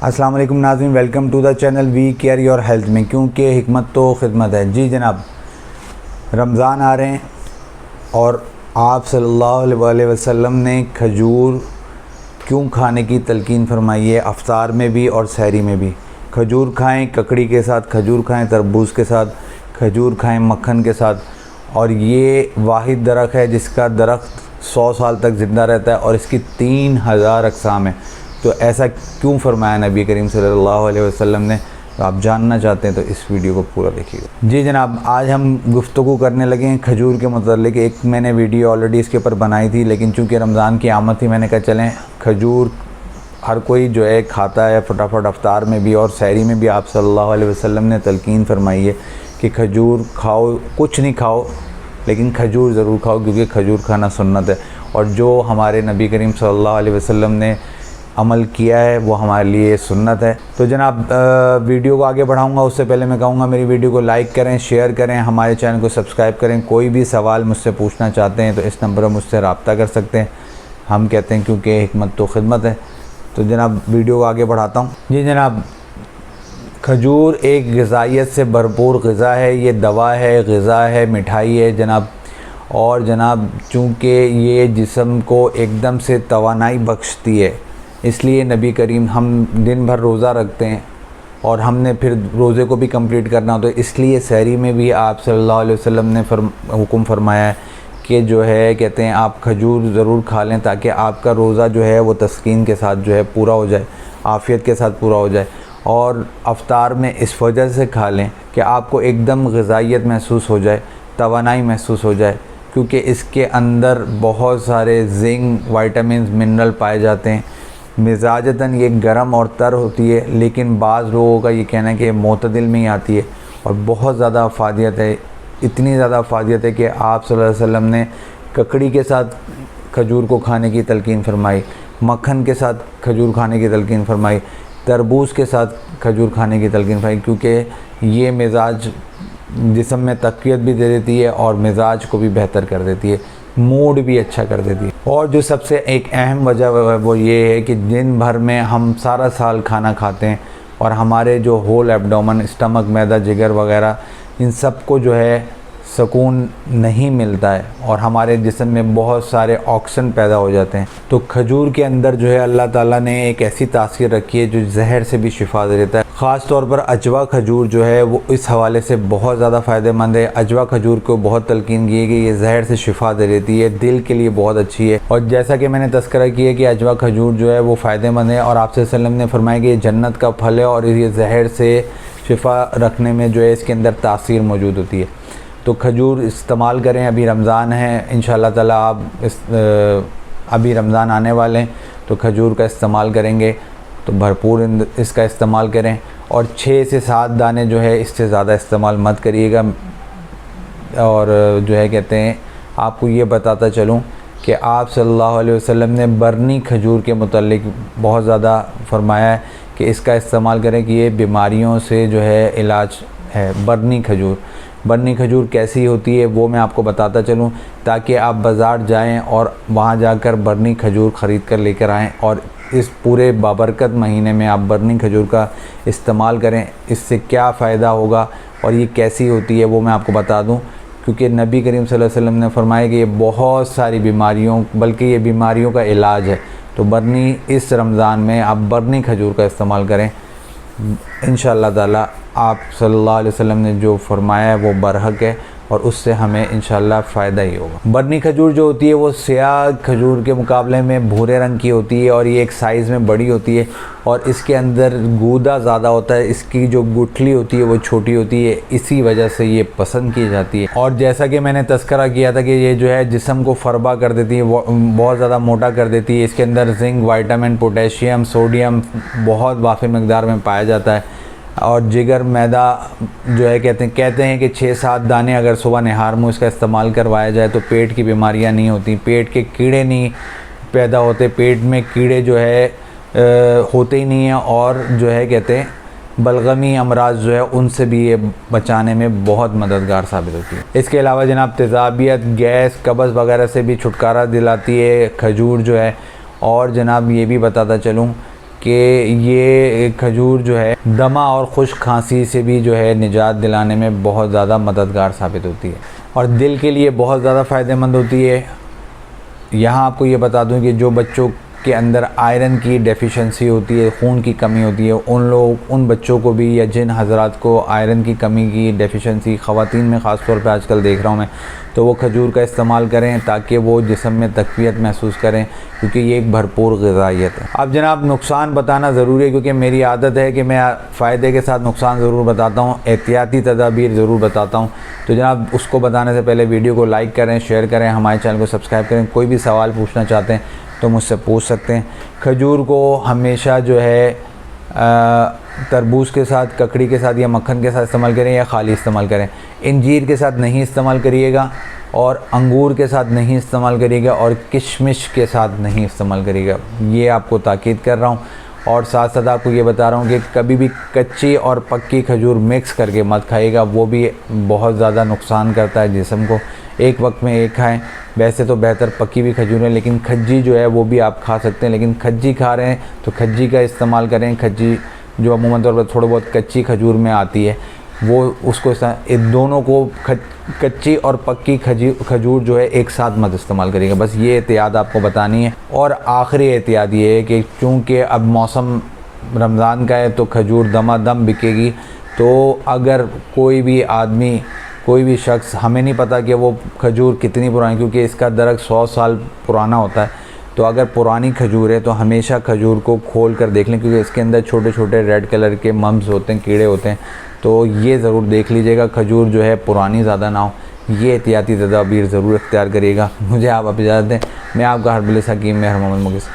अस्सलाम वालेकुम नाज़रीन, welcome to the channel we care your health में, क्योंकि हिकमत तो खिदमत है। जी जनाब, रमज़ान आ रहे हैं और आप सल्लल्लाहु अलैहि वसल्लम ने खजूर क्यों खाने की तलकीन फरमाई है, अफ्तार में भी और सहरी में भी। खजूर खाएं, ककड़ी के साथ खजूर खाएं, तरबूज के साथ खजूर खाएं, मक्खन के साथ। और ये वाहिद दरख्त है जिसका दरख्त 100 साल तक ज़िंदा रहता है और इसकी 3000 अक़साम है। तो ऐसा क्यों फरमाया नबी करीम सल्लल्लाहु अलैहि वसल्लम ने, तो आप जानना चाहते हैं तो इस वीडियो को पूरा देखिएगा। जी जनाब, आज हम गुफ्तगू करने लगे हैं खजूर के मतलब। एक मैंने वीडियो ऑलरेडी इसके ऊपर बनाई थी, लेकिन चूँकि रमज़ान की आमद थी, मैंने कहा चलें खजूर हर कोई जो है खाता है फटाफट, अफ्तार में भी और सहरी में भी आप सल्लल्लाहु अलैहि वसल्लम ने तलकीन फरमाई है कि खजूर खाओ, कुछ नहीं खाओ लेकिन खजूर ज़रूर खाओ, क्योंकि खजूर खाना सुन्नत है। और जो हमारे नबी करीम सल्लल्लाहु अलैहि वसल्लम ने अमल किया है वो हमारे लिए सुन्नत है। तो जनाब, वीडियो को आगे बढ़ाऊंगा उससे पहले मैं कहूँगा मेरी वीडियो को लाइक करें, शेयर करें, हमारे चैनल को सब्सक्राइब करें। कोई भी सवाल मुझसे पूछना चाहते हैं तो इस नंबर पर मुझसे रब्ता कर सकते हैं। हम कहते हैं क्योंकि हिकमत तो खिदमत है। तो जनाब, वीडियो को आगे बढ़ाता हूँ। जी जनाब, खजूर एक ग़िज़ाइयत से भरपूर ग़िज़ा है, ये दवा है, ग़िज़ा है, मिठाई है जनाब। और जनाब, चूँकि ये जिस्म को एकदम से तवानाई बख्शती है, इसलिए नबी करीम, हम दिन भर रोज़ा रखते हैं और हमने फिर रोज़े को भी कंप्लीट करना हो, तो इसलिए सहरी में भी आप सल्लल्लाहु अलैहि वसल्लम ने हुक्म फरमाया है कि जो है कहते हैं आप खजूर ज़रूर खा लें, ताकि आपका रोज़ा जो है वो तस्कीन के साथ जो है पूरा हो जाए, आफ़ियत के साथ पूरा हो जाए। और अफ्तार में इस वजह से खा लें कि आपको एकदम ग़िज़ाइयत महसूस हो जाए, तवानाई महसूस हो जाए, क्योंकि इसके अंदर बहुत सारे जिंक, विटामिन, मिनरल पाए जाते हैं। मिजाजतन ये गर्म और तर होती है, लेकिन बाज़ लोगों का ये कहना है कि मोतदिल में ही आती है और बहुत ज़्यादा अफादियत है। इतनी ज़्यादा अफादियत है कि आप सल्लल्लाहु अलैहि वसल्लम ने ककड़ी के साथ खजूर को खाने की तलकीन फरमाई, मक्खन के साथ खजूर खाने की तलकीन फरमाई, तरबूज के साथ खजूर खाने की तलकीन फरमाई, क्योंकि ये मिजाज जिस्म में तक़वियत भी दे देती है और मिजाज को भी बेहतर कर देती है, मूड भी अच्छा कर देती है। और जो सबसे एक अहम वजह है वो ये है कि दिन भर में हम सारा साल खाना खाते हैं और हमारे जो होल एब्डोमेन, स्टमक, मैदा, जिगर वगैरह, इन सब को जो है सुकून नहीं मिलता है और हमारे जिस्म में बहुत सारे ऑक्सीजन पैदा हो जाते हैं। तो खजूर के अंदर जो है अल्लाह ताला ने एक ऐसी तासीर रखी है जो जहर से भी शिफा दे देता है। ख़ास तौर पर अजवा खजूर जो है वो इस हवाले से बहुत ज़्यादा फ़ायदेमंद है। अजवा खजूर को बहुत तलकीन की है कि ये जहर से शिफा दे देती है, दिल के लिए बहुत अच्छी है। और जैसा कि मैंने तज़किरा किया कि अजवा खजूर जो है वो फ़ायदेमंद है और आपसे सल्लम ने फरमाया कि ये जन्नत का फल है और ये जहर से शिफा रखने में जो है इसके अंदर तासीर मौजूद होती है। तो खजूर इस्तेमाल करें। अभी रमज़ान है, इंशाअल्लाह ताला आप अभी रमज़ान आने वाले हैं तो खजूर का इस्तेमाल करेंगे तो भरपूर इसका इस्तेमाल करें। और 6 से 7 दाने जो है इससे ज़्यादा इस्तेमाल मत करिएगा। और जो है कहते हैं, आपको ये बताता चलूँ कि आप सल्लल्लाहु अलैहि वसल्लम ने बरनी खजूर के मुतालिक बहुत ज़्यादा फरमाया है कि इसका इस्तेमाल करें कि ये बीमारियों से जो है इलाज है। बरनी खजूर कैसी होती है वो मैं आपको बताता चलूँ, ताकि आप बाज़ार जाएं और वहाँ जाकर बरनी खजूर ख़रीद कर लेकर आएँ और इस पूरे बाबरकत महीने में आप बरनी खजूर का इस्तेमाल करें। इससे क्या फ़ायदा होगा और ये कैसी होती है वो मैं आपको बता दूँ, क्योंकि नबी करीम सल्लल्लाहु अलैहि वसल्लम ने फरमाया कि ये बहुत सारी बीमारियों, बल्कि ये बीमारियों का इलाज है। तो बरनी, इस रमज़ान में आप बरनी खजूर का इस्तेमाल करें। इंशाअल्लाह ताला आप सल्लल्लाहु अलैहि वसल्लम ने जो फरमाया है वो बरहक है और उससे हमें इंशाअल्लाह फ़ायदा ही होगा। बरनी खजूर जो होती है वो सियाह खजूर के मुकाबले में भूरे रंग की होती है और ये एक साइज़ में बड़ी होती है और इसके अंदर गूदा ज़्यादा होता है। इसकी जो गुठली होती है वो छोटी होती है, इसी वजह से ये पसंद की जाती है। और जैसा कि मैंने तज़किरा किया था कि ये जो है जिस्म को फरबा कर देती है, बहुत ज़्यादा मोटा कर देती है। इसके अंदर जिंक, विटामिन, पोटेशियम, सोडियम बहुत वाफ़ी मकदार में पाया जाता है। और जिगर, मैदा जो है कहते हैं कि 6-7 दाने अगर सुबह निहार में इसका इस्तेमाल करवाया जाए तो पेट की बीमारियां नहीं होती, पेट के कीड़े नहीं पैदा होते, पेट में कीड़े जो है होते ही नहीं हैं और जो है कहते हैं बलगमी अमराज जो है उनसे भी ये बचाने में बहुत मददगार साबित होती है। इसके अलावा जनाब तेज़ाबियत, गैस, कब्ज़ वगैरह से भी छुटकारा दिलाती है खजूर जो है। और जनाब ये भी बताता चलूँ कि ये खजूर जो है दमा और खुश्क खांसी से भी जो है निजात दिलाने में बहुत ज़्यादा मददगार साबित होती है और दिल के लिए बहुत ज़्यादा फ़ायदेमंद होती है। यहाँ आपको ये बता दूँ कि जो बच्चों के अंदर आयरन की डेफिशिएंसी होती है, खून की कमी होती है, उन बच्चों को भी या जिन हज़रात को आयरन की कमी की डेफिशिएंसी ख़वातीन में ख़ास तौर पे आजकल देख रहा हूँ मैं, तो वो खजूर का इस्तेमाल करें ताकि वो जिस्म में तक़वियत महसूस करें, क्योंकि ये एक भरपूर ग़िज़ाइयत है। अब जनाब नुकसान बताना ज़रूरी है, क्योंकि मेरी आदत है कि मैं फ़ायदे के साथ नुकसान ज़रूर बताता हूँ, एहतियाती तदाबीर ज़रूर बताता हूँ। तो जनाब उसको बताने से पहले वीडियो को लाइक करें, शेयर करें, हमारे चैनल को सब्सक्राइब करें। कोई भी सवाल पूछना चाहते हैं तो मुझसे पूछ सकते हैं। खजूर को हमेशा जो है तरबूज के साथ, ककड़ी के साथ या मक्खन के साथ इस्तेमाल करें या खाली इस्तेमाल करें। इंजीर के साथ नहीं इस्तेमाल करिएगा और अंगूर के साथ नहीं इस्तेमाल करिएगा और किशमिश के साथ नहीं इस्तेमाल करिएगा। ये आपको ताकीद कर रहा हूँ। और साथ साथ आपको ये बता रहा हूँ कि कभी भी कच्ची और पक्की खजूर मिक्स करके मत खाइएगा, वो भी बहुत ज़्यादा नुकसान करता है जिस्म को। एक वक्त में एक खाएं। वैसे तो बेहतर पक्की भी खजूर है, लेकिन खज्जी जो है वो भी आप खा सकते हैं, लेकिन खज्जी खा रहे हैं तो खज्जी का इस्तेमाल करें। खज्जी जो अमूमन तौर पर थोड़ा बहुत कच्ची खजूर में आती है, वो उसको इन दोनों को कच्ची और पक्की खजूर जो है एक साथ मत इस्तेमाल करिएगा। बस ये एहतियात आपको बतानी है। और आखिरी एहतियात ये है कि चूँकि अब मौसम रमज़ान का है तो खजूर दमादम बिकेगी, तो अगर कोई भी आदमी, कोई भी शख्स, हमें नहीं पता कि वो खजूर कितनी पुरानी, क्योंकि इसका दरख्त 100 साल पुराना होता है, तो अगर पुरानी खजूर है तो हमेशा खजूर को खोल कर देख लें, क्योंकि इसके अंदर छोटे छोटे रेड कलर के मम्स होते हैं, कीड़े होते हैं, तो ये ज़रूर देख लीजिएगा खजूर जो है पुरानी ज़्यादा ना हो। ये एहतियाती तदाबीर ज़रूर इख्तियार करिएगा। मुझे आप इजाज़त दें। मैं आपका हरबिल हकीम, मेहर मोहम्मद मुगिस।